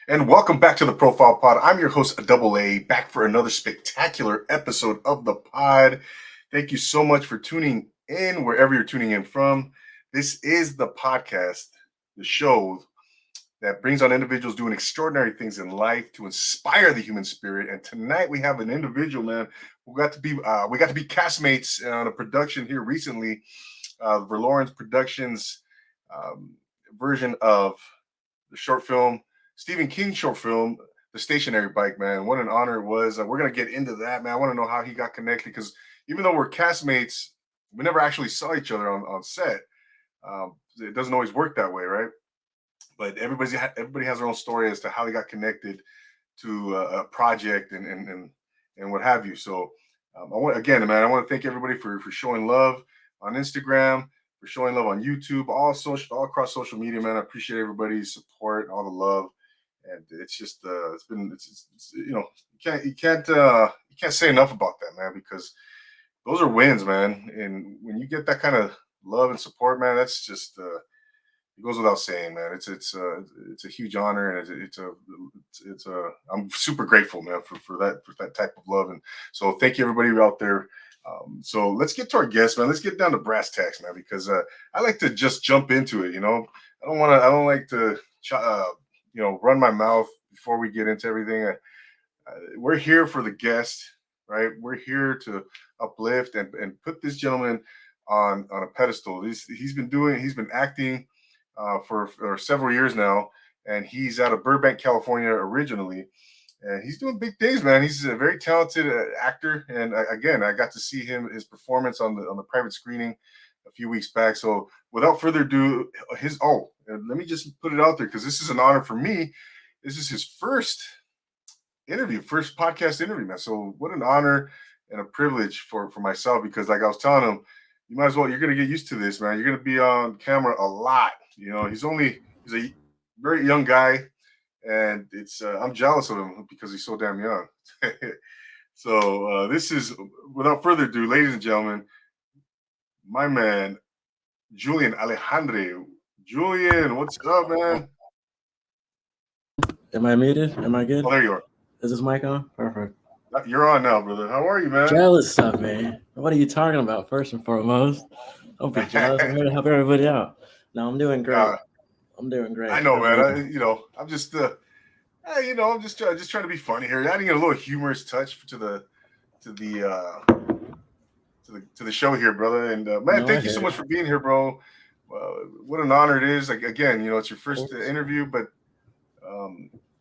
And welcome back to the Profile Pod. I'm your host, Double A, back for another spectacular episode of the pod. Thank you so much for tuning in wherever you're tuning in from. This is the podcast, the show that brings on individuals doing extraordinary things in life to inspire the human spirit. And tonight we have an individual, man, who got to be castmates on a production here recently, Verloren's Productions um, version of the short film, Stephen King short film, The Stationary Bike, man. What an honor it was. We're going to get into that, man. I want to know how he got connected because even though we're castmates, we never actually saw each other on set. It doesn't always work that way, right? But everybody has their own story as to how they got connected to a project and what have you. So I want to thank everybody for showing love on Instagram, for showing love on YouTube, all across social media, man. I appreciate everybody's support, all the love, and it's just it's you can't say enough about that, man, because those are wins, man. And when you get that kind of love and support, man, that's just it goes without saying, man. It's a huge honor, and it's a I'm super grateful, man, for that type of love, and so thank you everybody out there. So let's get to our guests, man. Let's get down to brass tacks, man, because I like to just jump into it. I don't like to run my mouth before we get into everything. We're here for the guest, right? We're here to uplift and put this gentleman on a pedestal. He's been acting for several years now, and he's out of Burbank, California originally, and he's doing big things, man. He's a very talented actor, and I got to see his performance on the private screening a few weeks back. So without further ado, let me just put it out there because this is an honor for me. This is his first podcast interview, man. So what an honor and a privilege for myself, because like I was telling him, you're gonna get used to this, man. You're gonna be on camera a lot. He's a very young guy, and it's I'm jealous of him because he's so damn young. So this is, without further ado, ladies and gentlemen, my man Julian Alejandre. Julian, what's up, man? Am I muted? Am I good? Oh, there you are. Is this mic on? Perfect. You're on now, brother. How are you, man? Jealous stuff, man. What are you talking about, first and foremost? Don't be jealous. I'm here to help everybody out. No, I'm doing great. I'm doing great. I know, man. I'm just I'm just trying to be funny here, adding a little humorous touch to the show here, brother. And man, thank you so much for being here, bro. What an honor it is. Like, again, it's your first interview, but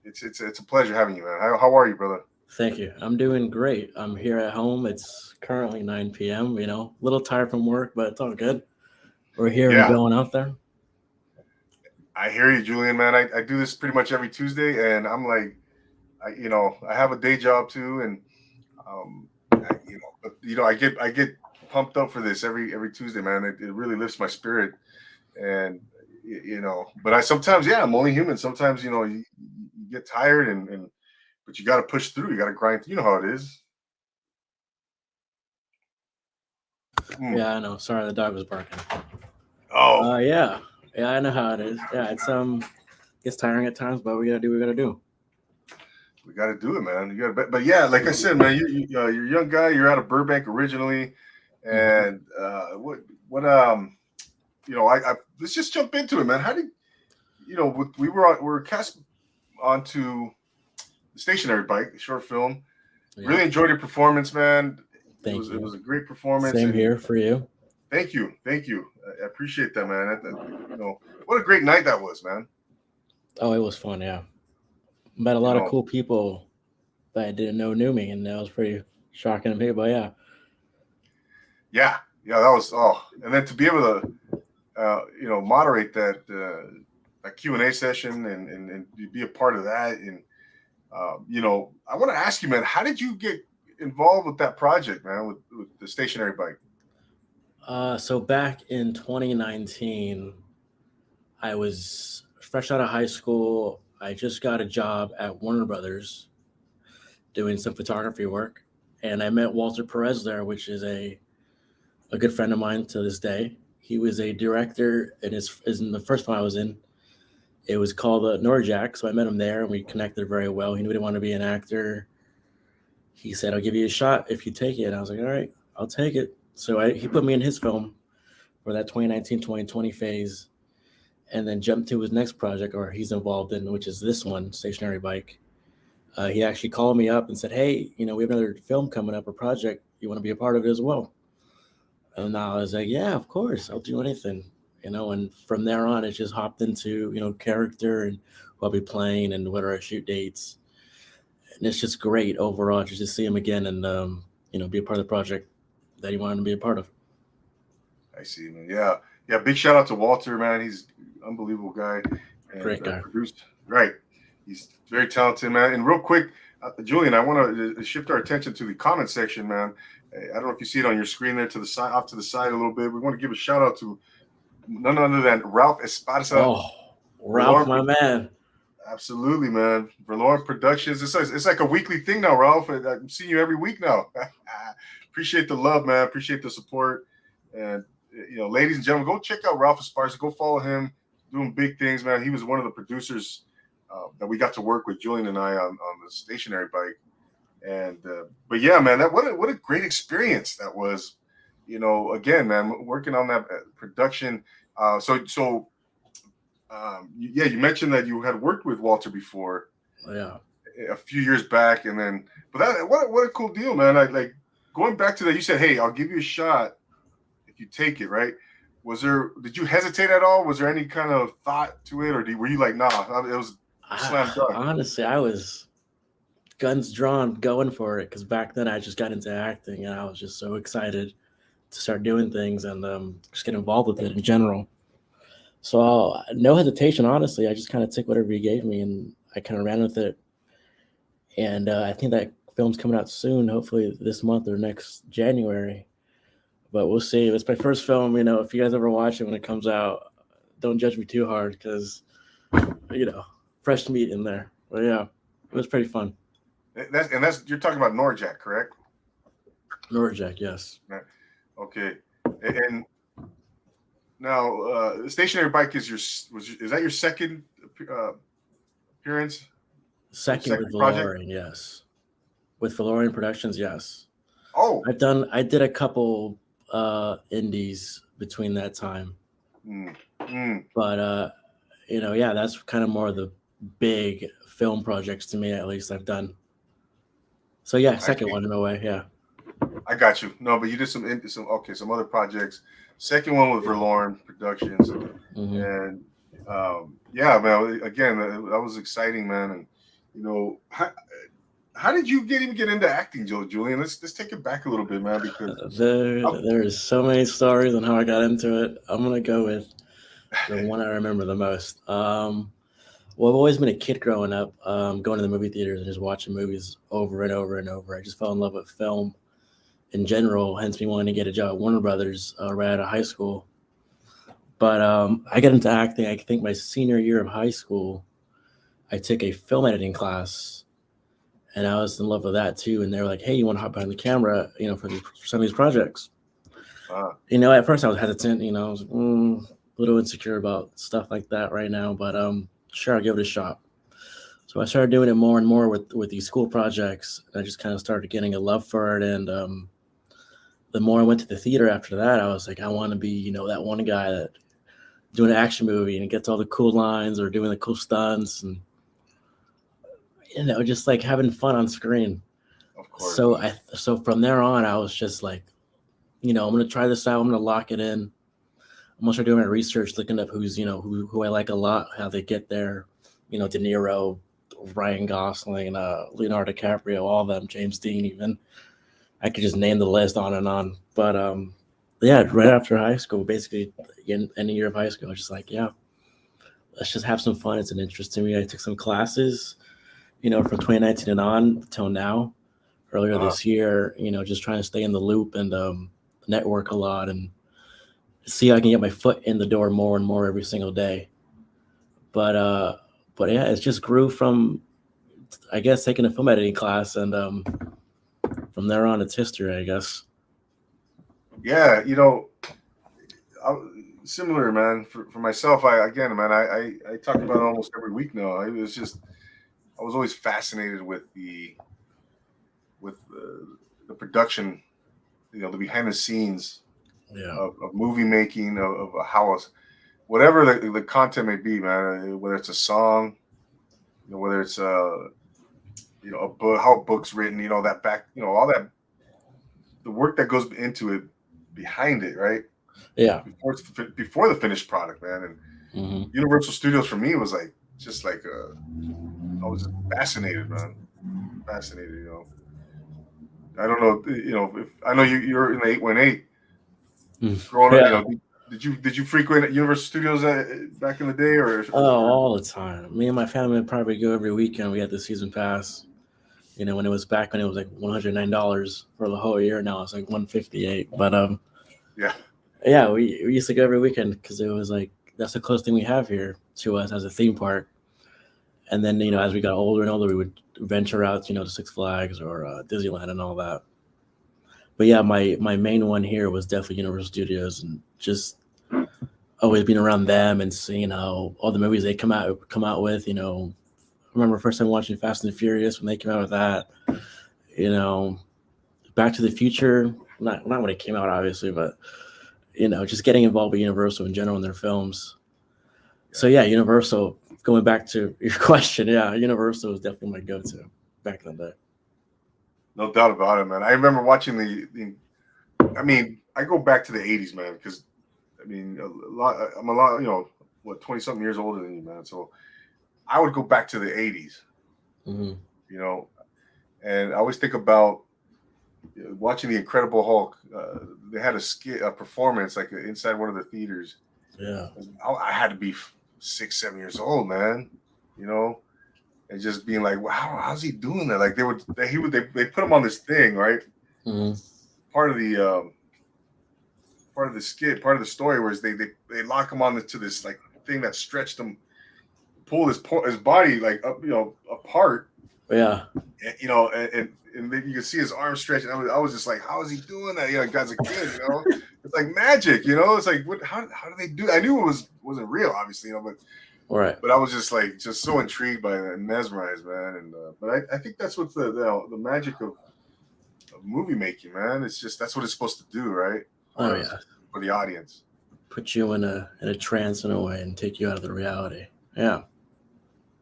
it's a pleasure having you, man. How are you, brother? Thank you. I'm doing great. I'm here at home. It's currently 9 p.m. A little tired from work, but it's all good. We're here and going out there. I hear you, Julian, man. I do this pretty much every Tuesday, and I'm like, I have a day job too, and I get pumped up for this every Tuesday, man. It really lifts my spirit, and but sometimes, I'm only human. Sometimes, you get tired, but you got to push through. You got to grind. You know how it is. Yeah, I know. Sorry, the dog was barking. Oh, yeah, I know how it is. Yeah, it's tiring at times, but we gotta do what we gotta do. We got to do it, man. You got to, but yeah, like I said, man, you're a young guy. You're out of Burbank originally, and let's just jump into it, man. How did we were cast onto The Stationary Bike, the short film. Yeah. Really enjoyed your performance, man. It was a great performance. Same here for you. Thank you. I appreciate that, man. What a great night that was, man. Oh, it was fun, yeah. Met a lot of cool people that I didn't know knew me, and that was pretty shocking to me, but yeah. Yeah, that was, and then to be able to, moderate that Q&A session and be a part of that. And, I want to ask you, man, how did you get involved with that project, man, with The Stationary Bike? So back in 2019, I was fresh out of high school. I just got a job at Warner Brothers doing some photography work, and I met Walter Perez there, which is a good friend of mine to this day. He was a director in the first film I was in, it was called Norjack. So I met him there and we connected very well. He knew he wanted to be an actor. He said, I'll give you a shot if you take it. And I was like, all right, I'll take it. So he put me in his film for that 2019-2020 phase, and then jumped to his next project, or he's involved in, which is this one, Stationary Bike. He actually called me up and said, hey, we have another film coming up, a project. You want to be a part of it as well? And I was like, yeah, of course. I'll do anything. And from there on, it just hopped into, character and who I'll be playing and what are our shoot dates. And it's just great overall to just see him again and, be a part of the project that he wanted to be a part of. I see, man. Yeah. Yeah. Big shout out to Walter, man. He's an unbelievable guy. And, Great guy. Produced. Right. He's very talented, man. And real quick, Julian, I want to shift our attention to the comment section, man. I don't know if you see it on your screen there to the side, off to the side a little bit. We want to give a shout out to none other than Ralph Esparza. Oh, Ralph, my man. Absolutely, man. Verloren Productions. It's like a weekly thing now, Ralph. I'm seeing you every week now. Appreciate the love, man. Appreciate the support. And, ladies and gentlemen, go check out Ralph Esparza. Go follow him. Doing big things, man. He was one of the producers that we got to work with, Julian and I, on the Stationary Bike. And but yeah, man, what a great experience that was. Again, man, working on that production. You mentioned that you had worked with Walter before. Yeah, a few years back, and then what a cool deal, man. I like going back to that. You said, "Hey, I'll give you a shot if you take it." Right? Did you hesitate at all? Was there any kind of thought to it, or were you like, nah, it was slam dunk? Honestly, I was guns drawn going for it, because back then I just got into acting and I was just so excited to start doing things and just get involved with it in general. So no hesitation, honestly. I just kind of took whatever he gave me and I kind of ran with it. And I think that film's coming out soon, hopefully this month or next January. But we'll see. It's my first film. If you guys ever watch it when it comes out, don't judge me too hard, because fresh meat in there. But yeah, it was pretty fun. That's you're talking about Norjack, correct? Norjack, yes. Okay. And now, Stationary Bike is that your second appearance? Second with Valorian, yes. With Valorian Productions, yes. Oh, I did a couple indies between that time. But that's kind of more of the big film projects to me, at least, I've done. So yeah, second one in a way, yeah. I got you. No, but you did some other projects. Second one with Verloren Productions, and yeah, man. Again, that was exciting, man. And how did you even get into acting, Julian? Let's take it back a little bit, man, because there's so many stories on how I got into it. I'm gonna go with the one I remember the most. Well, I've always been a kid growing up, going to the movie theaters and just watching movies over and over and over. I just fell in love with film in general, hence me wanting to get a job at Warner Brothers right out of high school. But I got into acting, I think my senior year of high school. I took a film editing class, and I was in love with that too. And they were like, hey, you want to hop behind the camera, for some of these projects? At first I was hesitant, I was a little insecure about stuff like that right now, but sure, I'll give it a shot. So I started doing it more and more with these school projects. I just kind of started getting a love for it. And the more I went to the theater after that, I was like, I want to be, that one guy that doing an action movie and gets all the cool lines or doing the cool stunts and, just like having fun on screen. Of course. So from there on, I was just like, I'm going to try this out. I'm going to lock it in. I'm going to start doing my research, looking up who's, who I like a lot, how they get there, De Niro, Ryan Gosling, Leonardo DiCaprio, all of them, James Dean even. I could just name the list on and on. But yeah, right after high school, basically in a year of high school, I was just like, yeah, let's just have some fun. It's an interest to me. I took some classes, from 2019 and on till now, earlier this year, just trying to stay in the loop and network a lot and see how I can get my foot in the door more and more every single day. But yeah, it just grew from, I guess, taking a film editing class, and from there on, it's history, I guess. Yeah, similar, man. For myself, I talk about it almost every week now. It was just I was always fascinated with the production, the behind the scenes Yeah. of movie making, of how whatever the content may be, man. Whether it's a song, whether it's a book, how a book's written, that back, all that, the work that goes into it, behind it, right? Yeah. Before the finished product, man. And Universal Studios for me was like just like I was just fascinated, man. Fascinated, I don't know, if I know you're in the 818 growing Yeah. up, did you frequent Universal Studios back in the day Oh, all the time. Me and my family would probably go every weekend. We had the season pass. When it was back when it was like $109 for the whole year. Now it's like $158. But yeah, we used to go every weekend because it was like that's the closest thing we have here to us as a theme park. And then as we got older and older, we would venture out to Six Flags or Disneyland and all that. But yeah, my main one here was definitely Universal Studios, and just always being around them and seeing how all the movies they come out with. I remember first time watching Fast and Furious when they came out with that. Back to the Future, not when it came out, obviously, but just getting involved with Universal in general in their films. So yeah, Universal. Going back to your question, yeah, Universal was definitely my go-to back in the day. No doubt about it, man. I remember watching I go back to the 80s, man, because I'm a lot, 20 something years older than you, man. So I would go back to the 80s, Mm-hmm. And I always think about watching the Incredible Hulk. They had a performance like inside one of the theaters. Yeah, I had to be 6, 7 years old, man. And just being like, wow, how's he doing that? Like they put him on this thing, right? mm-hmm. Part of the skit, part of the story, was they lock him onto this like thing that stretched him, pull his body like up, apart. Yeah. And then you can see his arms stretching. I was just like, how is he doing that? Guy's a kid, It's like magic, It's like, how do they do? I knew it wasn't real, obviously, but Right. But I was just so intrigued by it and mesmerized, man. And but I think that's what the magic of movie making, man. It's just that's what it's supposed to do, right? Oh yeah. For the audience. Put you in a trance in a way and take you out of the reality. Yeah.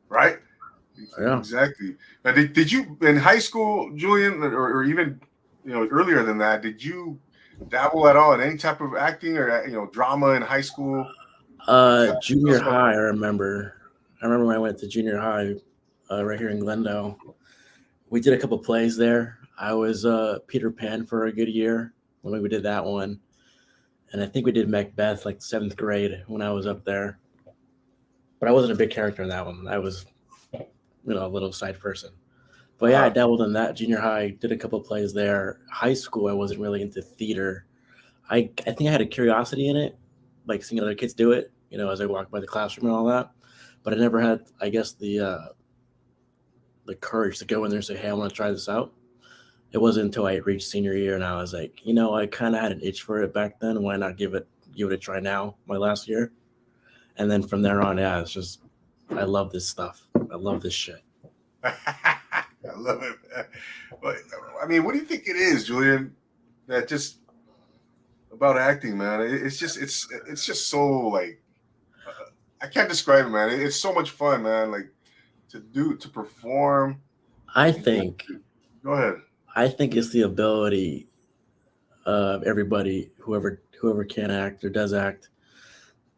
Right. Yeah. Exactly. Now, did you in high school, Julian, or even earlier than that? Did you dabble at all in any type of acting or drama in high school? Junior high, I remember when I went to junior high, right here in Glendale. We did a couple plays there. I was Peter Pan for a good year when we did that one, and I think we did Macbeth like 7th grade when I was up there. But I wasn't a big character in that one. I was, a little side person. But yeah, I dabbled in that. Junior high, did a couple plays there. High school, I wasn't really into theater. I think I had a curiosity in it, like seeing other kids do it, as I walked by the classroom and all that. But I never had, I guess, the courage to go in there and say, hey, I want to try this out. It wasn't until I reached senior year and I was like, I kind of had an itch for it back then. Why not give it a try now, my last year? And then from there on, yeah, it's just, I love this stuff. I love this shit. I love it, man. But what do you think it is, Julian, that just about acting, man? It's just so like I can't describe it, man. It's so much fun, man. Like to perform. I think. Go ahead. I think it's the ability of everybody, whoever can act or does act,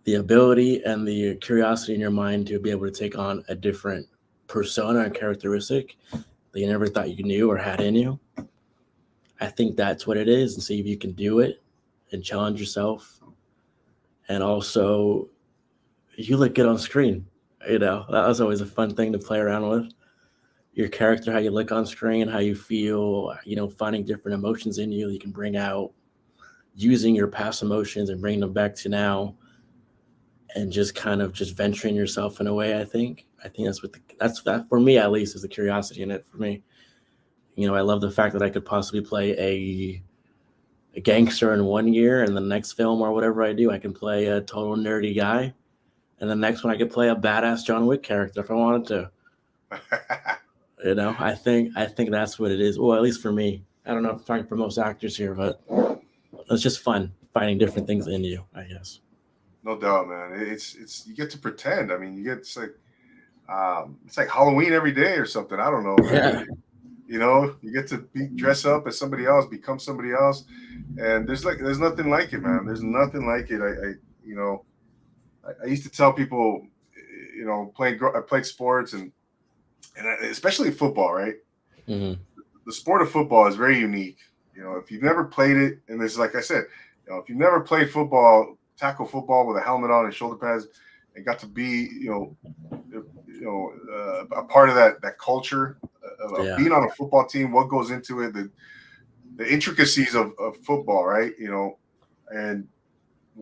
the ability and the curiosity in your mind to be able to take on a different persona and characteristic that you never thought you knew or had in you. I think that's what it is, and see if you can do it and challenge yourself. And also, you look good on screen. That was always a fun thing to play around with. Your character, how you look on screen, how you feel, finding different emotions in you that you can bring out, using your past emotions and bringing them back to now, and just kind of just venturing yourself in a way. I think that's that for me, at least, is the curiosity in it for me. I love the fact that I could possibly play a gangster in one year, and the next film or whatever I do, I can play a total nerdy guy, and the next one I could play a badass John Wick character if I wanted to. I think that's what it is. Well, at least for me. I don't know if I'm talking for most actors here, but it's just fun finding different things in you, I guess. No doubt, man. It's you get to pretend. I mean, it's like Halloween every day or something. I don't know, man. Yeah. You get to dress up as somebody else, become somebody else, and there's nothing like it, man. There's nothing like it. I used to tell people, I played sports and especially football, right? Mm-hmm. The sport of football is very unique. If you've never played it, and this, like I said, if you've never played football, tackle football with a helmet on and shoulder pads, and got to be, a part of that culture of being on a football team, what goes into it, the intricacies of football, right? And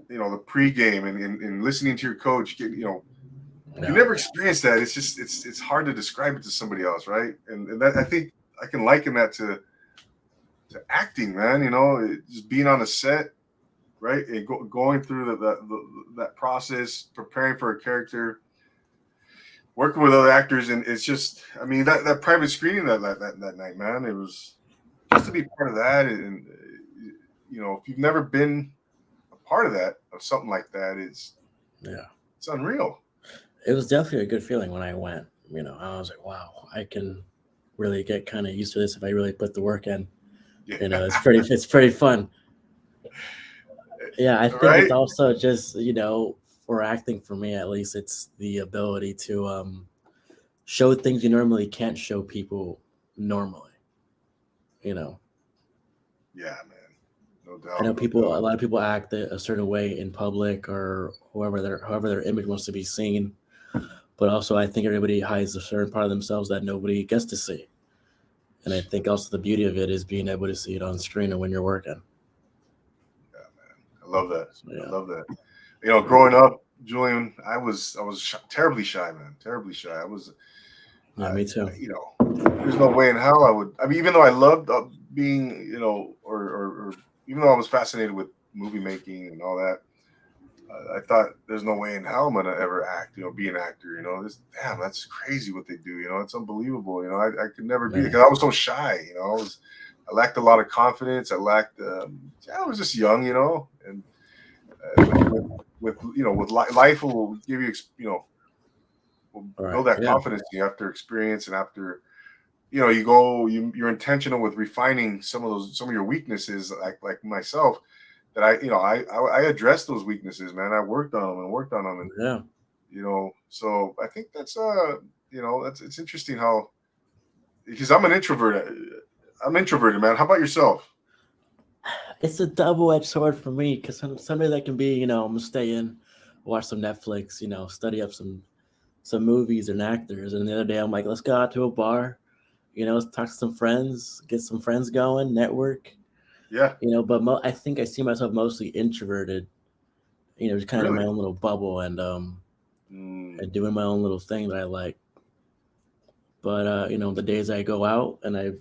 the pregame and listening to your coach, if you never experienced that, it's hard to describe it to somebody else, right? And that, I think I can liken that to acting, man. Just being on a set, right, and going through that process, preparing for a character, working with other actors, and it's just, I mean, that private screening that night, man, it was just to be part of that, and if you've never been a part of something like that, it's unreal. It was definitely a good feeling when I went. I was like, wow, I can really get kind of used to this if I really put the work in. Yeah. It's pretty fun. Yeah, I think Right? it's also just, for acting, for me at least, it's the ability to show things you normally can't show people normally. Yeah, man. No doubt. I know a lot of people act a certain way in public or however their image wants to be seen. But also, I think everybody hides a certain part of themselves that nobody gets to see. And I think also the beauty of it is being able to see it on screen and when you're working. Yeah, man. I love that. Yeah. I love that. Growing up, Julian, I was terribly shy, man. Terribly shy. I was. Yeah, me too. There's no way in hell I would. I mean, even though I loved being, or even though I was fascinated with movie making and all that, I thought there's no way in hell I'm gonna ever act, be an actor. That's crazy what they do. It's unbelievable. I could never be, because I was so shy. I lacked a lot of confidence. I was just young, and with life will give you, will build that confidence after experience and after, you're intentional with refining some of your weaknesses, like myself. That I addressed those weaknesses, man. I worked on them, and so I think that's it's interesting how, because I'm an introvert. I'm introverted, man. How about yourself? It's a double-edged sword for me, because somebody that can be, I'm gonna stay in, watch some Netflix, study up some movies and actors, and the other day I'm like, let's go out to a bar, let's talk to some friends, get some friends going, network. Yeah. But I think I see myself mostly introverted, just kind of in my own little bubble and doing my own little thing that I like. But the days I go out and I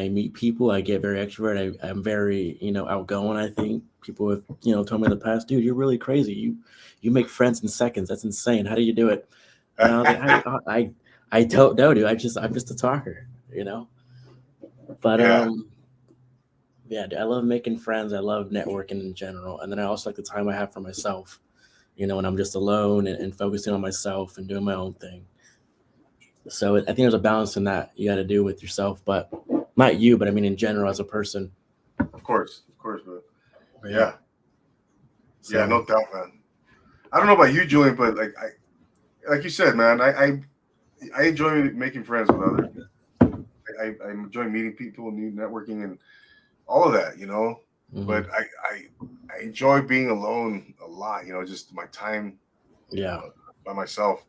meet people, I get very extroverted. I'm very, outgoing. I think people have, told me in the past, dude, you're really crazy. You make friends in seconds. That's insane. How do you do it? And I was like, I don't know, dude. I'm just a talker, But yeah, I love making friends. I love networking in general. And then I also like the time I have for myself, when I'm just alone and focusing on myself and doing my own thing. So I think there's a balance in that you got to do with yourself, but not you, but I mean in general as a person. Of course, man. Yeah. So, yeah, no doubt, man. I don't know about you, Julian, but like you said, man, I enjoy making friends with others. I enjoy meeting people, new networking, and all of that, Mm-hmm. But I enjoy being alone a lot, just my time, by myself.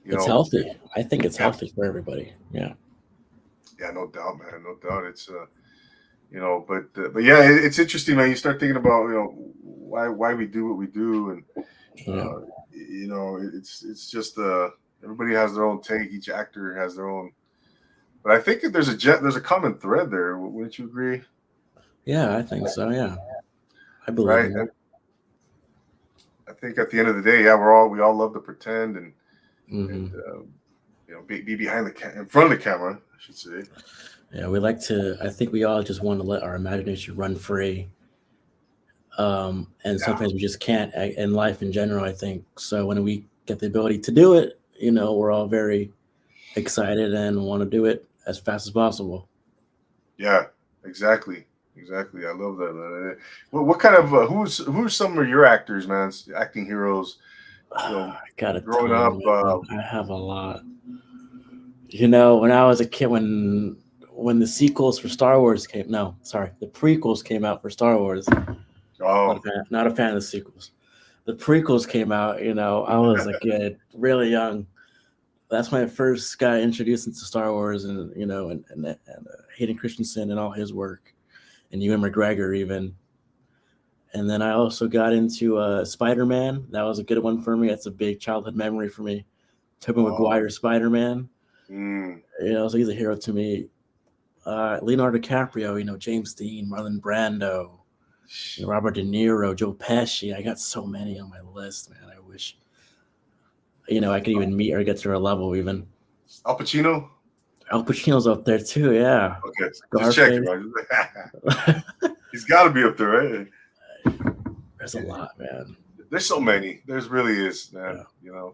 It's healthy. I think it's healthy for everybody. Yeah. Yeah, no doubt, man. No doubt. It's but yeah, it's interesting, man. You start thinking about why we do what we do, and it's just everybody has their own take. Each actor has their own. But I think there's a common thread there. Wouldn't you agree? Yeah, I think so. Yeah, I believe right? in And it. I think at the end of the day, yeah, we all love to pretend and Hmm. be behind in front of the camera, I should say. Yeah, we like to. I think we all just want to let our imagination run free, and Yeah, sometimes we just can't in life in general. I think so. When we get the ability to do it, we're all very excited and want to do it as fast as possible. yeah, exactly, exactly. I love that, man. What kind of who's some of your actors, man? Acting heroes, I got a growing ton, up. man. I have a lot. When I was a kid, when the sequels for Star Wars came, no, sorry, the prequels came out for Star Wars. Oh, Not a fan of the sequels. The prequels came out. I was a kid, really young. That's when I first got introduced into Star Wars, and Hayden Christensen and all his work, and Ewan McGregor even. And then I also got into Spider Man. That was a good one for me. That's a big childhood memory for me. Tobey oh, Maguire Spider Man. mm, So he's a hero to me. Leonardo DiCaprio, James Dean, Marlon Brando, Robert De Niro, Joe Pesci. I got so many on my list, man. I wish, I could even meet or get to their level even. Al Pacino. Al Pacino's up there too, yeah. Okay, just checking, Scarface. right? He's got to be up there, right? There's a lot, man. There's so many. There's really is, man. Yeah.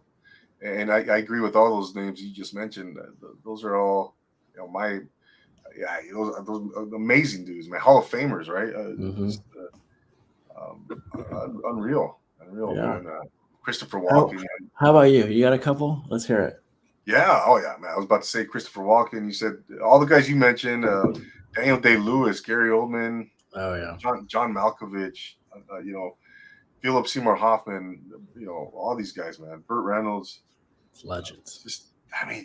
And I agree with all those names you just mentioned. Those are all, my yeah, those amazing dudes, man. Hall of Famers, right? Hmm. Just unreal, Yeah. man. Christopher How, Walken. how about you? You got a couple? Let's hear it. Yeah, oh yeah, man. I was about to say Christopher Walken. You said all the guys you mentioned. Daniel Day Lewis, Gary Oldman, Oh, yeah. John Malkovich. Philip Seymour Hoffman. All these guys, man. Burt Reynolds. Legends.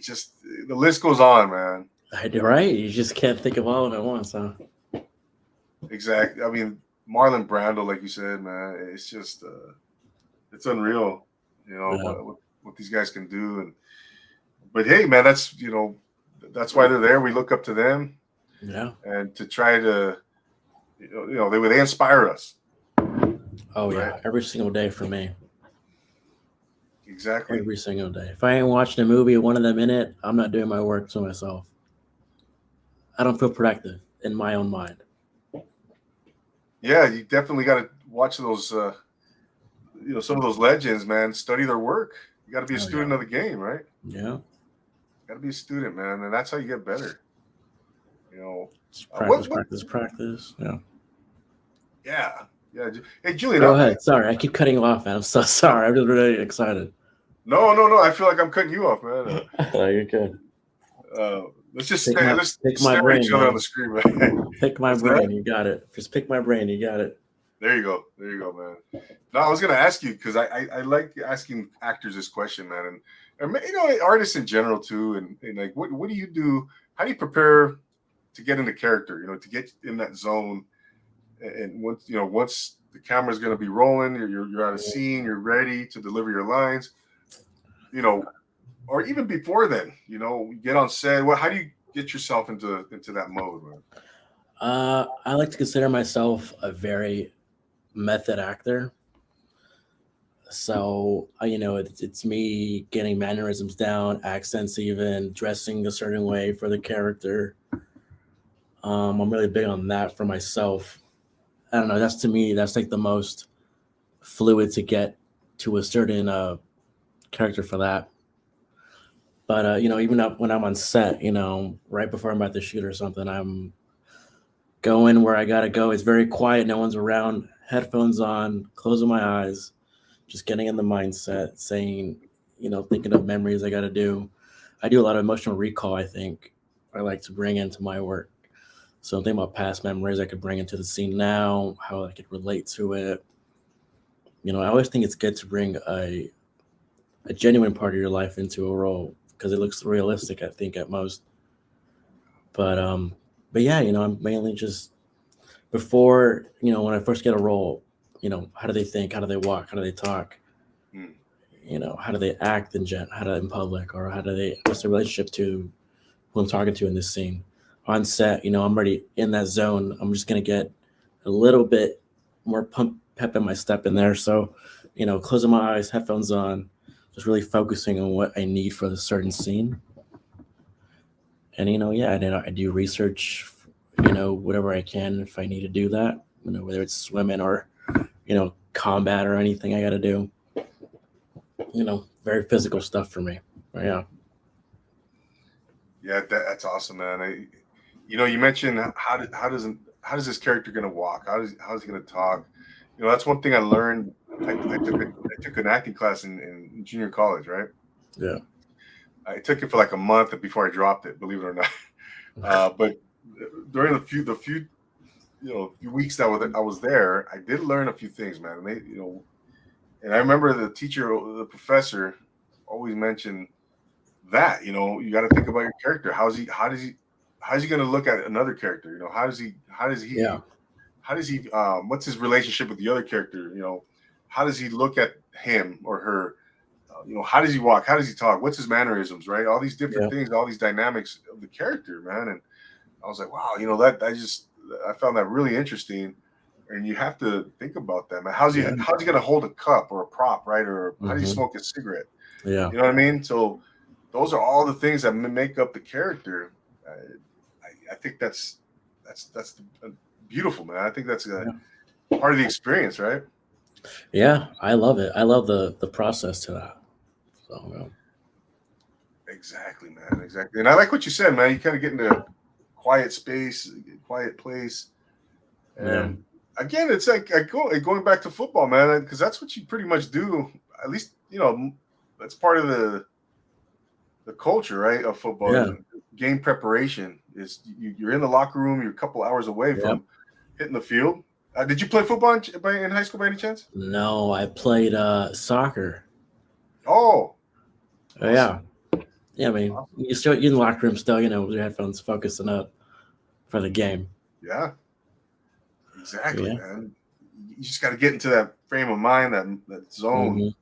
Just the list goes on, man. Right? You just can't think of all of them at once, huh? Exactly. I mean, Marlon Brando, like you said, man. It's just it's unreal. Yeah. What these guys can do, but hey, man, that's why they're there. We look up to them, Yeah. and to try to, they inspire us, Oh, right? yeah. Every single day for me. Exactly. Every single day. If I ain't watching a movie, one of them in it, I'm not doing my work to myself. I don't feel productive in my own mind. Yeah, you definitely got to watch those. Some of those legends, man. Study their work. You got to be a Oh, yeah. student of the game, right? Yeah. Got to be a student, man, and that's how you get better. Just What practice, practice, practice. Yeah. Yeah, yeah. Hey, Julian, Go ahead. Sorry, I keep cutting you off, man. I'm so sorry. I'm just really excited. no. I feel like I'm cutting you off, man. Oh, you're good. Let's just Pick my let's pick my stare at brain, each other on man. the screen, man. Pick my What's that? brain. You got it. Just pick my brain. You got it. There you go. There you go, man. No, I was gonna ask you because I like asking actors this question, man, and artists in general too, and like what do you do? How do you prepare to get into character? To get in that zone, and once the camera's gonna be rolling, you're at a scene, you're ready to deliver your lines. You know, or even before then, you get on set. How do you get yourself into that mode, man? I like to consider myself a very method actor. So, it's me getting mannerisms down, accents, even dressing a certain way for the character. I'm really big on that for myself. I don't know. That's to me, that's like the most fluid to get to a certain character for that. But even up when I'm on set, right before I'm about to shoot or something, I'm going where I gotta go. It's very quiet, no one's around, headphones on, closing my eyes, just getting in the mindset, saying, thinking of memories I gotta do. I do a lot of emotional recall, I think. I like to bring into my work. So I'm thinking about past memories I could bring into the scene now, how I could relate to it. I always think it's good to bring a genuine part of your life into a role because it looks realistic, I think, at most. But yeah, I'm mainly just before, when I first get a role, how do they think? How do they walk? How do they talk? Hmm. How do they act how do in public, or what's their relationship to who I'm talking to in this scene? On set, I'm already in that zone. I'm just gonna get a little bit more pep in my step in there. So, closing my eyes, headphones on, just really focusing on what I need for the certain scene. And yeah, I do research, whatever I can if I need to do that. Whether it's swimming or combat or anything I got to do. Very physical stuff for me. But yeah. Yeah, that's awesome, man. You mentioned how does this character gonna walk? How's he gonna talk? That's one thing I learned. I took an acting class in junior college, right? Yeah. I took it for like a month before I dropped it, believe it or not. But during the few few weeks that I was there, I did learn a few things, man. And and I remember the professor always mentioned that you got to think about your character. How's he going to look at another character? Yeah. How does he what's his relationship with the other character? How does he look at him or her? How does he walk? How does he talk? What's his mannerisms? Right, all these different Yeah. things, all these dynamics of the character, man. And I was like, wow, that I found that really interesting. And you have to think about that, man. How's he Yeah. going to hold a cup or a prop, right? Or how does he Mhm. smoke a cigarette? Yeah. You know what I mean? So those are all the things that make up the character. I think that's beautiful, man. I think that's a Yeah. part of the experience, right? Yeah. I love it. I love the process to that. So yeah. Exactly, man. Exactly. And I like what you said, man. You kind of get into a quiet space, quiet place, Yeah. and again, it's like going back to football, man, because that's what you pretty much do. At least that's part of the culture, right, of football. Yeah. Is game preparation. Is you're in the locker room. You're a couple hours away Yep. from hitting the field. Did you play football in high school by any chance? No, I played soccer. Oh, Yeah. awesome. Yeah, I mean, you're in the locker room still, with your headphones focusing up for the game. Yeah, exactly, Yeah. man. You just got to get into that frame of mind, that zone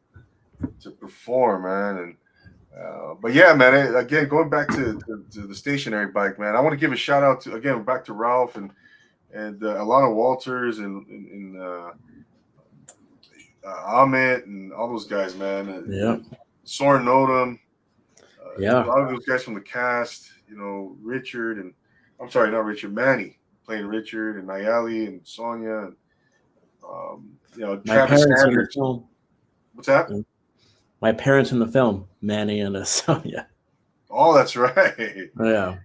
to perform, man. And but yeah, man. Again, going back to the stationary bike, man. I want to give a shout out to back to Ralph and Alana Walters and Ahmet and all those guys, man. Yeah. Soren Nodum, a Yeah. lot of those guys from the cast. Richard and I'm sorry, not Richard, Manny playing Richard and Nayeli and Sonia and My Travis parents in the Sanders. film. What's that? My parents in the film, Manny and Sonia. Oh, that's right. Yeah.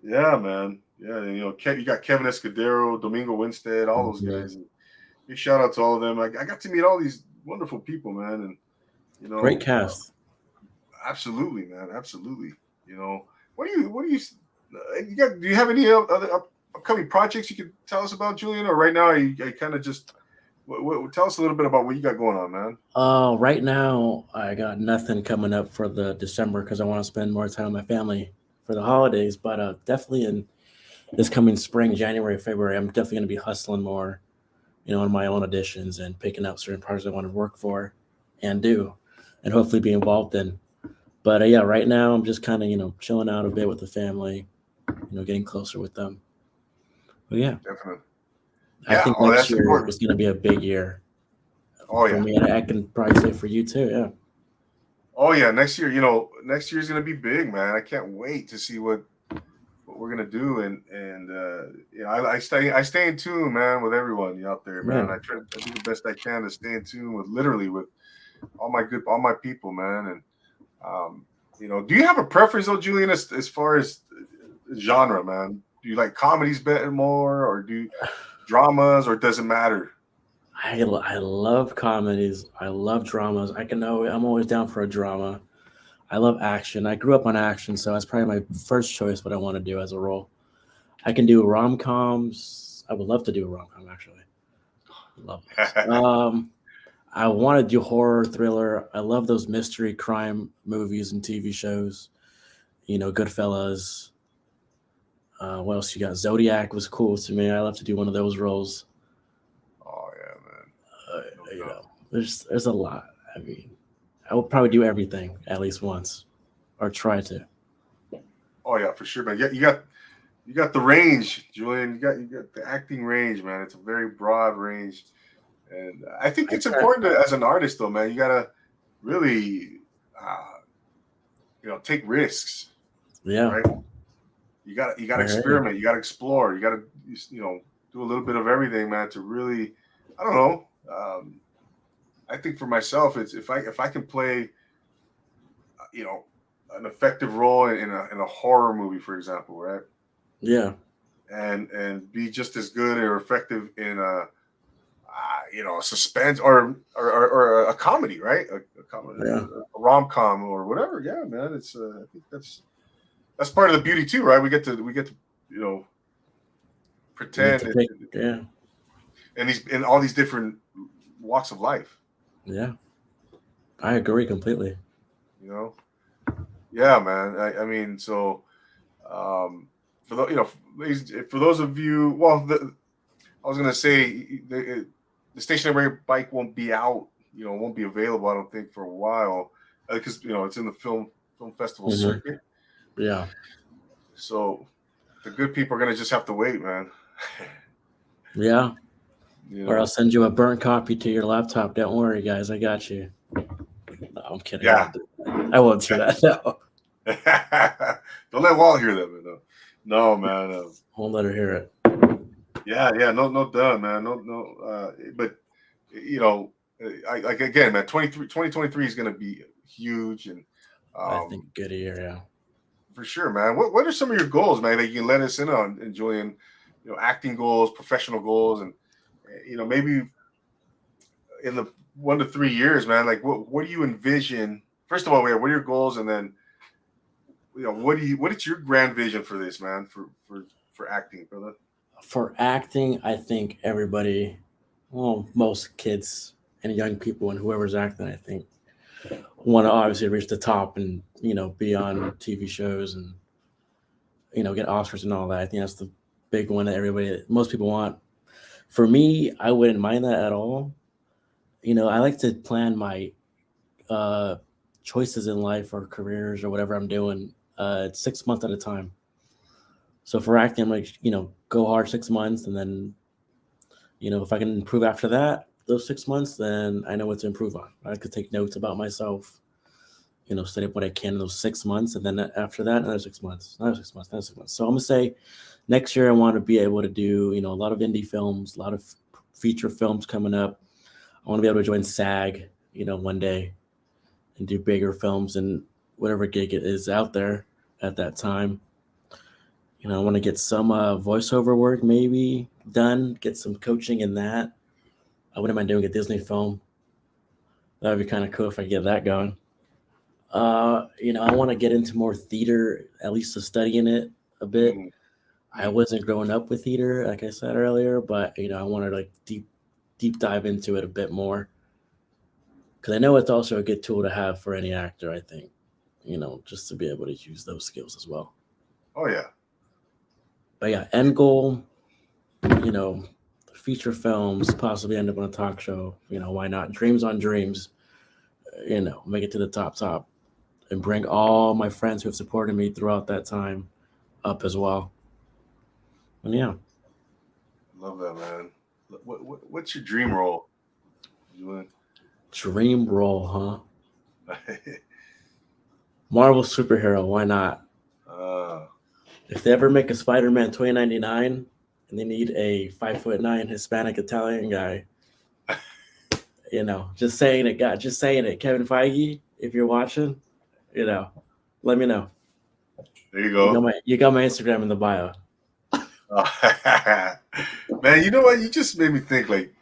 Yeah, man. Yeah, and, you got Kevin Escudero, Domingo Winstead, all those Mhm. guys. And big shout out to all of them. I got to meet all these wonderful people, man. And Great cast. absolutely, man, absolutely. What do you got? Do you have any other upcoming projects you could tell us about, Julian? Or right now, you kind of just tell us a little bit about what you got going on, man. Right now, I got nothing coming up for the December because I want to spend more time with my family for the holidays. But definitely in this coming spring, January, February, I'm definitely going to be hustling more, on my own auditions and picking out certain parts I want to work for and do, and hopefully be involved in. But yeah, right now I'm just kind of chilling out a bit with the family, getting closer with them. But yeah, Definitely. I Yeah. think Oh, next that's year important. is going to be a big year Oh for yeah. me, and I can probably say for you too. Yeah. Oh yeah. Next year, next year is gonna be big, man. I can't wait to see what we're gonna do. And I stay in tune, man, with everyone out there, man. Yeah. I do the best I can to stay in tune with all my people, man. And do you have a preference though, Julian, as far as genre, man? Do you like comedies better more, or do dramas, or does it matter? I love comedies. I love dramas. I'm always down for a drama. I love action. I grew up on action, so that's probably my first choice. What I want to do as a role. I can do rom coms. I would love to do a rom com actually. Love those. I want to do horror, thriller. I love those mystery crime movies and TV shows. Goodfellas. What else you got? Zodiac was cool to me. I love to do one of those roles. Oh yeah, man. Uh, No doubt. there's a lot. I mean, I will probably do everything at least once, or try to. Oh yeah, for sure, man. Yeah, You got the range, Julian. You got the acting range, man. It's a very broad range, and I think I it's try. important as an artist, though, man. You gotta really, uh, take risks, Yeah, right? You gotta I hear you. experiment. You gotta explore. You gotta do a little bit of everything, man. To really, I don't know. I think for myself, it's if I can play, you know, an effective role in a horror movie, for example, right? Yeah, And be just as good or effective in a suspense or a comedy, right? yeah, A rom com or whatever. Yeah, man. It's I think that's part of the beauty too, right? We get to you know you get to pretend pick. Yeah, in all these different walks of life. yeah, I agree completely. You know, yeah, man. I mean, so um, for for those of you, well, I was gonna say the stationary bike won't be out. Won't be available. I don't think for a while because it's in the film festival Hmm. circuit. Yeah, So the good people are gonna just have to wait, man. yeah. you Or I'll know, send you a burnt copy to your laptop. Don't worry, guys. I got you. No, I'm kidding. I yeah. won't do that. I won't do that. No. Don't let Walt hear that, man. No, man. Won't let her hear it. Yeah, yeah. No, no, duh, man. No, no. But you know, like again, man. 2023 is gonna be huge, and I think um, good year. Yeah. for sure, man. What are some of your goals, man, that you can let us in on, and Julian? Acting goals, professional goals, and maybe in the 1 to 3 years, man. Like, what do you envision? First of all, what are your goals, and then what is your grand vision for this, man? For acting, brother. For acting, I think everybody, well, most kids and young people and whoever's acting, I think, want to obviously reach the top and be on TV shows and get Oscars and all that. I think that's the big one that most people want. For me, I wouldn't mind that at all. I like to plan my uh, choices in life or careers or whatever I'm doing 6 months at a time. So for acting, I'm like, go hard 6 months, and then if I can improve after that, those 6 months, then I know what to improve on. I could take notes about myself, study up what I can in those 6 months, and then after that, another 6 months, another 6 months, another 6 months. So I'm gonna say next year I want to be able to do a lot of indie films, a lot of feature films coming up. I want to be able to join SAG, one day and do bigger films and whatever gig it is out there at that time. I want to get some voiceover work maybe done, get some coaching in that. I wouldn't mind doing a Disney film. That would be kind of cool if I get that going. I want to get into more theater, at least to studying it a bit. Mm, I mm. wasn't growing up with theater, like I said earlier, but I want to like deep dive into it a bit more because I know it's also a good tool to have for any actor. I think, just to be able to use those skills as well. Oh yeah. But yeah, end goal, you know, feature films, possibly end up on a talk show. Why not? Dreams on dreams. Make it to the top, and bring all my friends who have supported me throughout that time up as well. And yeah, Love that, man. What's your dream role, Julian? dream role, huh? Marvel superhero. Why not? uh, If they ever make a Spider-Man 2099 and they need a 5'9" Hispanic Italian guy, just saying it, God, just saying it. Kevin Feige, if you're watching, let me know. there you You got go. my Instagram in the bio. Man, you know what? You just made me think. Like,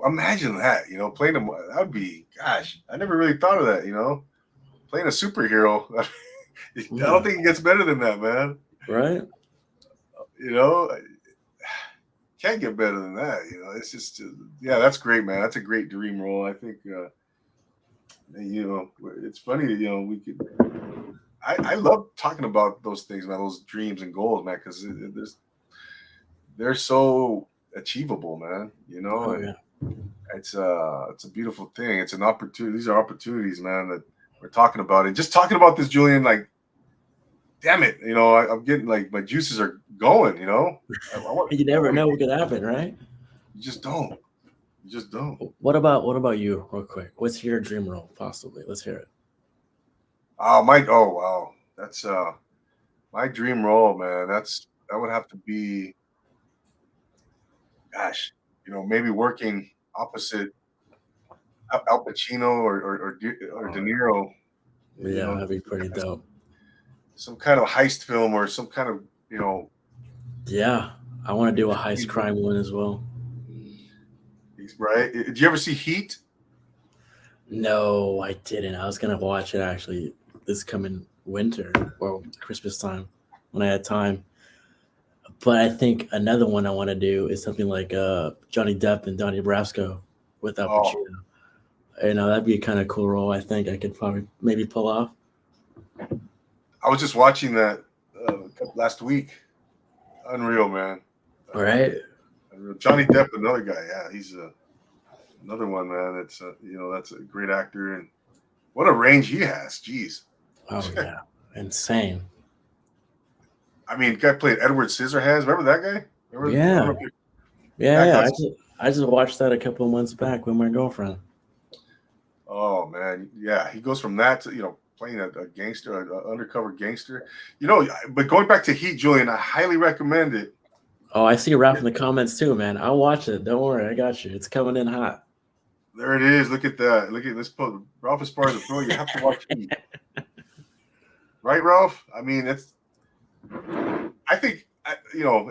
imagine that. Playing them. That would be. Gosh, I never really thought of that. Playing a superhero. I don't Yeah, think it gets better than that, man. right? You know, can't get better than that. It's just, yeah, that's great, man. That's a great dream role. I think, it's funny. We could. I love talking about those things, man. Those dreams and goals, man, because they're so achievable, man. Oh And yeah, it's a beautiful thing. It's an opportunity. These are opportunities, man, that we're talking about. And just talking about this, Julian, like damn it, I'm getting like my juices are going. You I never want to know get. what could happen, right? You just don't. You just don't. What about you, real quick? What's your dream role, possibly? Let's hear it. Oh wow, that's my dream role, man. That would have to be, gosh, maybe working opposite Al Pacino or De Oh Niro. yeah, that'd be pretty dope. Some kind of heist film or some kind of you know Yeah, I want to do a heist interesting, crime one as well. right? Did you ever see Heat? No, I didn't. I was gonna watch it actually this coming winter or Christmas time when I had time. But I think another one I want to do is something like Johnny Depp and Donnie Brasco with Al Oh, Pacino. That'd be a kind of cool role. I think I could probably maybe pull off. I was just watching that last week. Unreal, man. All Uh, right. Unreal. Johnny Depp, another guy. Yeah, he's another one, man. It's that's a great actor, and what a range he has. Jeez. Oh yeah, insane. I mean, guy played Edward Scissorhands. Remember that guy? Remember? I don't know Yeah, if yeah, that yeah. got. I just watched that a couple of months back with my girlfriend. Oh man, yeah. He goes from that to playing a gangster, an undercover gangster. But going back to Heat, Julian, I highly recommend it. Oh, I see Ralph in the comments too, man. I'll watch it. Don't worry, I got you. It's coming in hot. There it is. Look at that. Look at this. Ralph Esparza, bro. You have to watch Heat, right, Ralph? I mean, it's. I think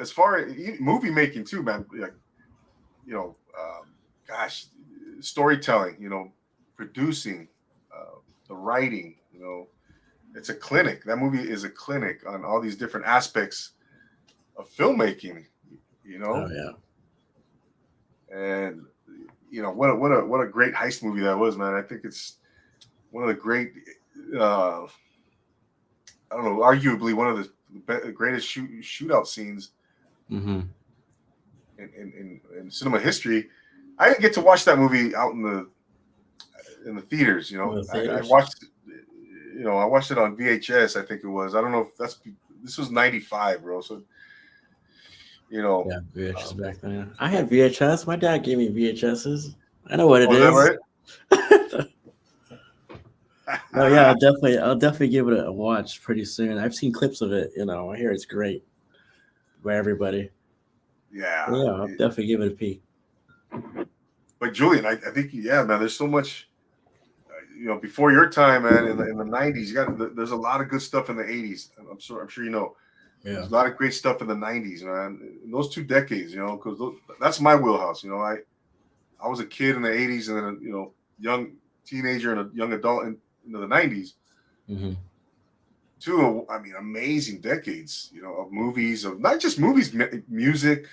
as far as movie making too, man. Like, gosh, storytelling. Producing, the writing. It's a clinic. That movie is a clinic on all these different aspects of filmmaking. You Oh know, yeah. and what a great heist movie that was, man. I think it's one of the great. Uh, I don't know, arguably one of the greatest shootout scenes Mm-hmm. in cinema history. I didn't get to watch that movie out in the theaters. The I theaters. watched. I watched it on VHS. I think it was. I don't know if this was '95, bro. So you know, Yeah, VHS um, back then. I had VHS. My dad gave me VHSs. I know what it oh, is that is. right? No, yeah, I'll definitely give it a watch pretty soon. I've seen clips of it. I hear it's great by everybody. Yeah. Yeah, I'll definitely give it a peek. But Julian, I think yeah, man. There's so much. Before your time, man. In the '90s, there's a lot of good stuff in the '80s. I'm sure you know. Yeah. There's a lot of great stuff in the '90s, man. In those 2 decades, because that's my wheelhouse. I was a kid in the '80s, and then young teenager and a young adult into the '90s. Mm-hmm. Two, I mean, amazing decades. Of movies, of not just movies, music,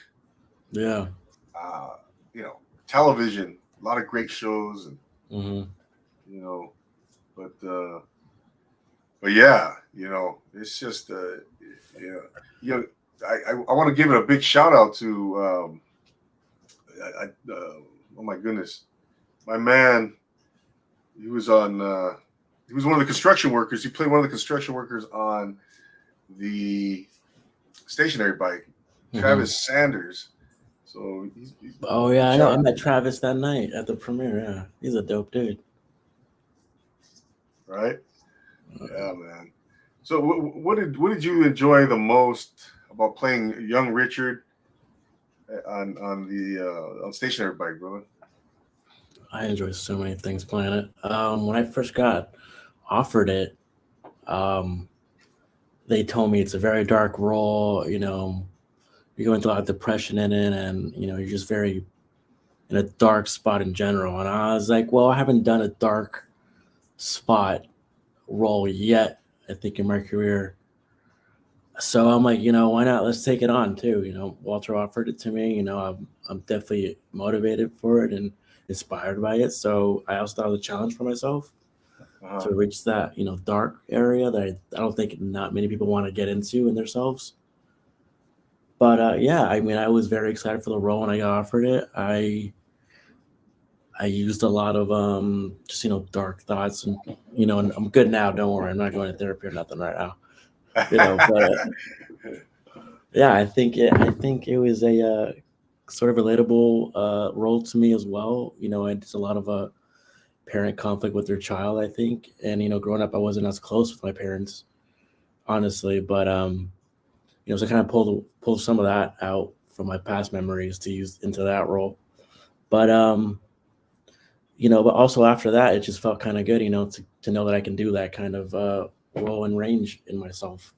Yeah. uh, you know, television. A lot of great shows, and Mm-hmm. you know, but yeah, it's just yeah, you know, I want to give it a big shout out to oh my goodness, my man. He was on. He was one of the construction workers. He played one of the construction workers on the stationary bike, Mm-hmm. Travis Sanders. So he's Oh big yeah, I know. shout I out, met Travis that night at the premiere. Yeah, he's a dope dude. right? Yeah, man. So what did you enjoy the most about playing young Richard on stationary bike, brother? I enjoy so many things playing it. When I first got offered it, um, they told me it's a very dark role. You're going through a lot of depression in it, and you're just very in a dark spot in general. And I was like, well, I haven't done a dark spot role yet, I think, in my career. So I'm like, why not? Let's take it on too. Walter offered it to me. I'm definitely motivated for it and inspired by it. So I also thought it was a challenge for myself Uh-huh. to reach that, dark area that I don't think not many people want to get into in themselves. But yeah, I mean, I was very excited for the role when I got offered it. I used a lot of just dark thoughts and and I'm good now. Don't worry, I'm not going to therapy or nothing right now. But yeah, I think it was a sort of relatable role to me as well. It's a lot of parent conflict with their child, I think. And growing up, I wasn't as close with my parents, honestly. But so I kind of pulled some of that out from my past memories to use into that role. But but also after that, it just felt kind of good, to know that I can do that kind of role and range in myself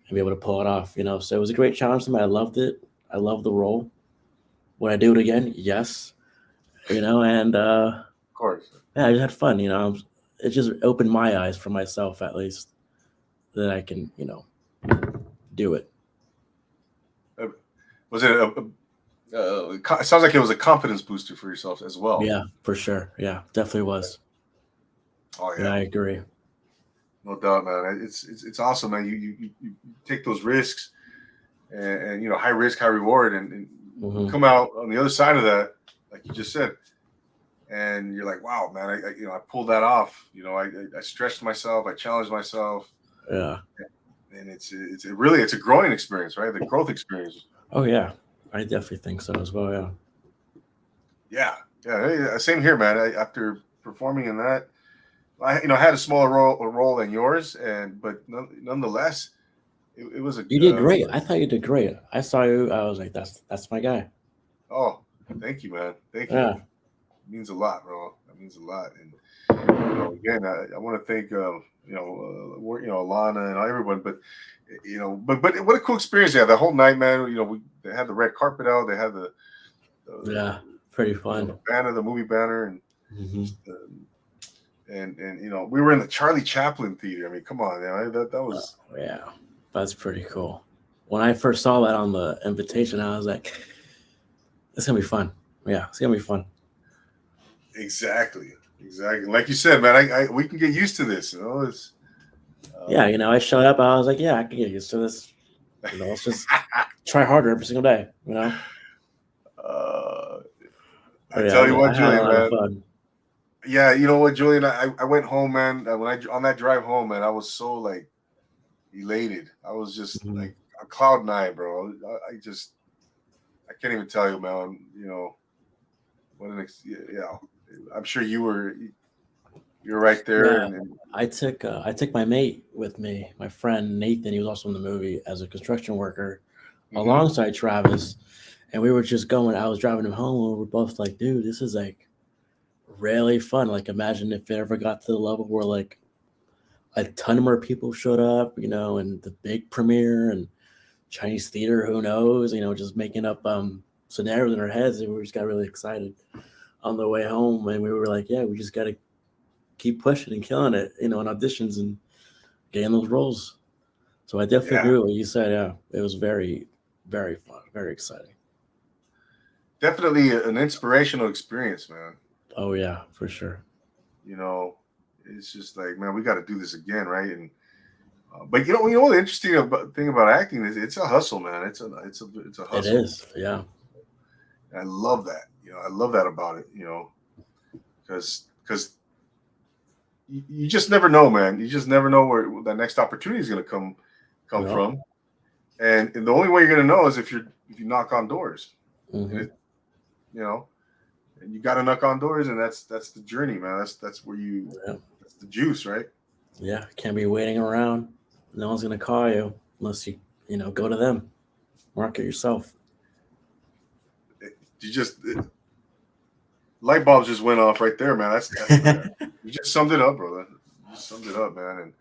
and be able to pull it off. So it was a great challenge to me. I loved it. I loved the role. Would I do it again? Yes. And Of course. yeah, I just had fun. It just opened my eyes for myself, at least, that I can, do it. Uh, Was it it sounds like it was a confidence booster for yourself as well. Yeah, for sure. Yeah, definitely was. Oh Yeah, yeah, I agree. no doubt, man. It's awesome, man. You take those risks, and high risk, high reward, and you Hmm. come out on the other side of that, like you just said, and you're like, wow, man, I pulled that off. I stretched myself, I challenged myself, Yeah. and it's really it's a growing experience, right? The growth experience. Oh, yeah. I definitely think so as well. Yeah. Yeah, yeah. Same here, man. After performing in that, I had a smaller role than yours, but nonetheless, it was a You did great. I thought you did great. I saw you. I was like, that's my guy. oh, thank you, man. Thank you. Yeah. It means a lot, bro. That means a lot. And again, I want to thank Alana and everyone, but but what a cool experience! Yeah, the whole night, man. They had the red carpet out. They had Yeah. Pretty the fun. banner, the movie banner, and Hmm. we were in the Charlie Chaplin theater. I mean, come on, man. That was Yeah. That's pretty cool. When I first saw that on the invitation, I was like, it's gonna be fun. Yeah, it's gonna be fun. exactly. Like you said, man. We can get used to this. It's Yeah, um, I showed up. I was like, yeah, I can get used to this. Let's just try harder every single day. uh, I But yeah, tell you what, I had a Julian, lot of man. fun. Yeah, you know what, Julian? I went home, man. When I on that drive home, man, I was so like elated. I was just Mhm. like on cloud nine, bro. I can't even tell you, man. What yeah. I'm sure you're right there, Yeah, and I took my mate with me, my friend Nathan. He was also in the movie as a construction worker, hmm alongside Travis, and we were just going. I was driving him home, and we were both like, "Dude, this is like really fun. Like, imagine if it ever got to the level where like a ton more people showed up, and the big premiere and Chinese theater. Who knows? Just making up scenarios in our heads, and we just got really excited on the way home, and we were like, "Yeah, we just got to keep pushing and killing it, in auditions and getting those roles." So I definitely yeah, agree with what you said. Yeah, it was very, very fun, very exciting. definitely an inspirational experience, man. Oh yeah, for sure. You know, it's just like, man, we got to do this again, right? And but what the interesting thing about acting is it's a hustle, man. It's a It hustle. is. Yeah. And I love that. I love that about it. Because you just never know, man. You just never know where that next opportunity is going to come Yep. from. And the only way you're going to know is if you knock on doors. And Hmm. it, you know, and you got to knock on doors, and that's the journey, man. That's where Yeah. that's the juice, right? Yeah. Can't be waiting around. No one's gonna call you unless you go to them. Market yourself. You just light bulbs just went off right there, man. You just summed it up, brother. You just summed it up, man. And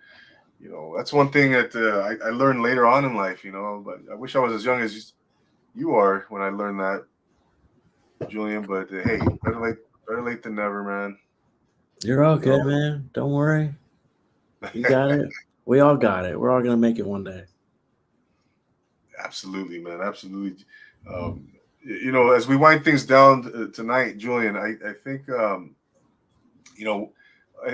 that's one thing that I learned later on in life. But I wish I was as young as you are when I learned that, Julian. But hey, better late than never, man. You're all You know, good, man. Don't worry. You got it. We all got it. We're all gonna make it one day. absolutely, man, absolutely. Um, as we wind things down tonight, Julian, I think you know,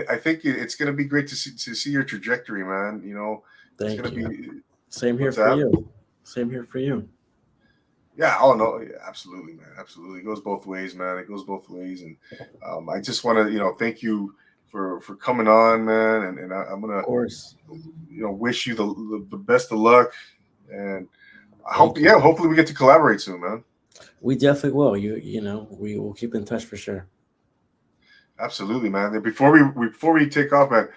I think it's going to be great to see your trajectory, man. It's going Thank to you. be Same here what's for that? you. Same here for you. Yeah. Oh no. Yeah, absolutely, man. Absolutely. It goes both ways, man. It goes both ways, and I just want to thank you for coming on, man. And I'm gonna, Of course. wish you the best of luck. And I hope, Thank you. hopefully we get to collaborate soon, man. We definitely will. We will keep in touch for sure. Absolutely, man. And before we take off, man,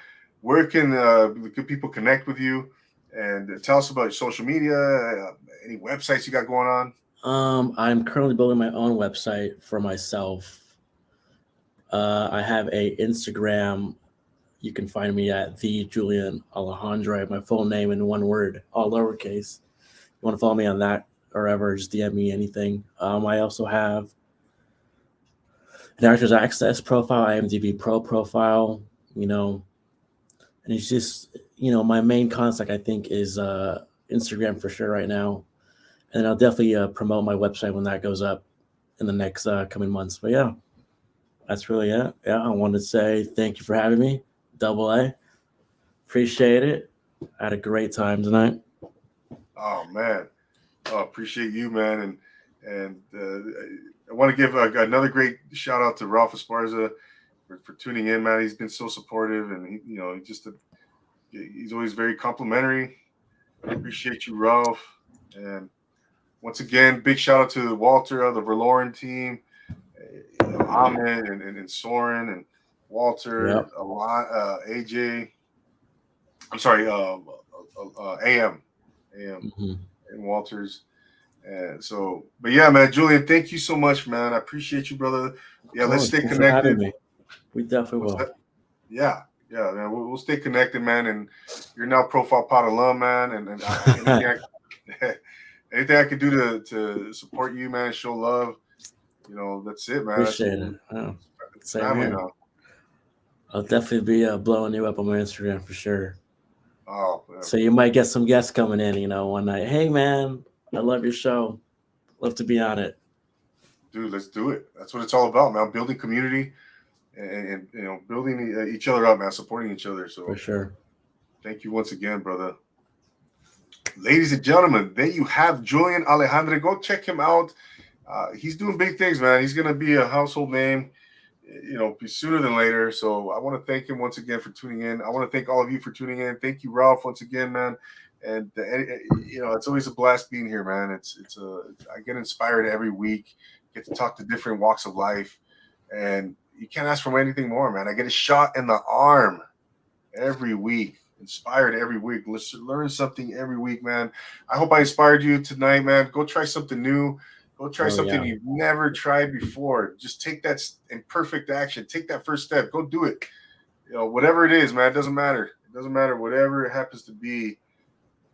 where can the good people connect with you? And tell us about your social media, any websites you got going on. I'm currently building my own website for myself. I have a Instagram. You can find me at the Julian Alejandre. My full name in one word, all lowercase. You want to follow me on that or ever, just DM me anything. I also have an Actors Access profile, IMDb Pro profile, and it's just, my main contact, I think, is Instagram for sure right now. And I'll definitely promote my website when that goes up in the next coming months. But yeah, that's really it. Yeah, I wanted to say thank you for having me, Double A. Appreciate it. I had a great time tonight. Oh man, appreciate you, man, and I want to give another great shout out to Ralph Esparza for tuning in, man. He's been so supportive, and he's always very complimentary. Appreciate you, Ralph, and once again, big shout out to Walter of the Verloren team, Ahmed and Soren and Walter, Yep. AJ. I'm sorry, AM Mm-hmm. and Walters. And so, but yeah, man, Julian, thank you so much, man. I appreciate you, brother. Yeah, let's stay Thanks for having connected. me. We definitely What's will. that? Yeah, man. We'll stay connected, man. And you're now Profile Pod alum, man. And anything I can do to support you, man, show love. That's it, man. Appreciate it. Oh, It's same family here. now. I'll definitely be blowing you up on my Instagram for sure. Oh, man. So you might get some guests coming in, one night. Hey, man, I love your show. Love to be on it. Dude, let's do it. That's what it's all about, man. Building community and building each other up, man. Supporting each other. So For sure. thank you once again, brother. Ladies and gentlemen, there you have Julian Alejandre. Go check him out. He's doing big things, man. He's going to be a household name, sooner than later. So I want to thank him once again for tuning in. I want to thank all of you for tuning in. Thank you, Ralph, once again, man. And it's always a blast being here, man. I get inspired every week. Get to talk to different walks of life, and you can't ask for anything more, man. I get a shot in the arm every week. Inspired every week. Let's learn something every week, man. I hope I inspired you tonight, man. Go try something new. Go try something you've never tried before. Just take that imperfect action. Take that first step. Go do it. Whatever it is, man. It doesn't matter. It doesn't matter. Whatever it happens to be,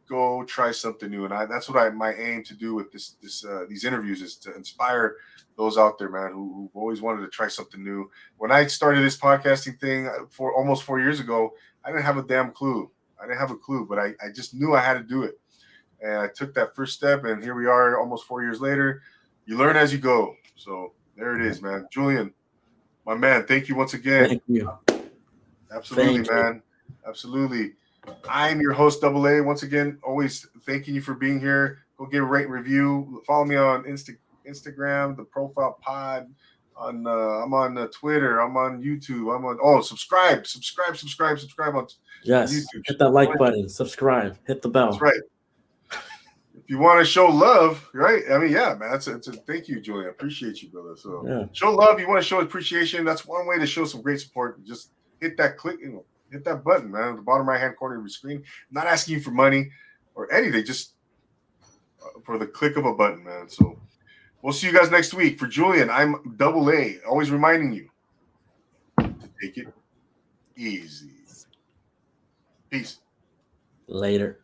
go try something new. And that's what my aim to do with these interviews is to inspire those out there, man, who've always wanted to try something new. When I started this podcasting thing for almost 4 years ago, I didn't have a damn clue. But I just knew I had to do it. And I took that first step, and here we are almost 4 years later. You learn as you go. So there it is, man. Julian, my man, thank you once again. Thank you. Absolutely, man. Absolutely. I'm your host, Double A. Once again, always thanking you for being here. Go give a rate and review. Follow me on Instagram, the Profile Pod. I'm on Twitter. I'm on YouTube. Subscribe on Yes. YouTube. Hit that like button. Subscribe. Hit the bell. That's right. If you want to show love, right? I mean, yeah, man. Thank you, Julian. I appreciate you, brother. So Show love. You want to show appreciation. That's one way to show some great support. Just hit that click, hit that button, man, at the bottom right-hand corner of your screen. I'm not asking you for money or anything, just for the click of a button, man. So we'll see you guys next week. For Julian, I'm Double A, always reminding you to take it easy. Peace. Later.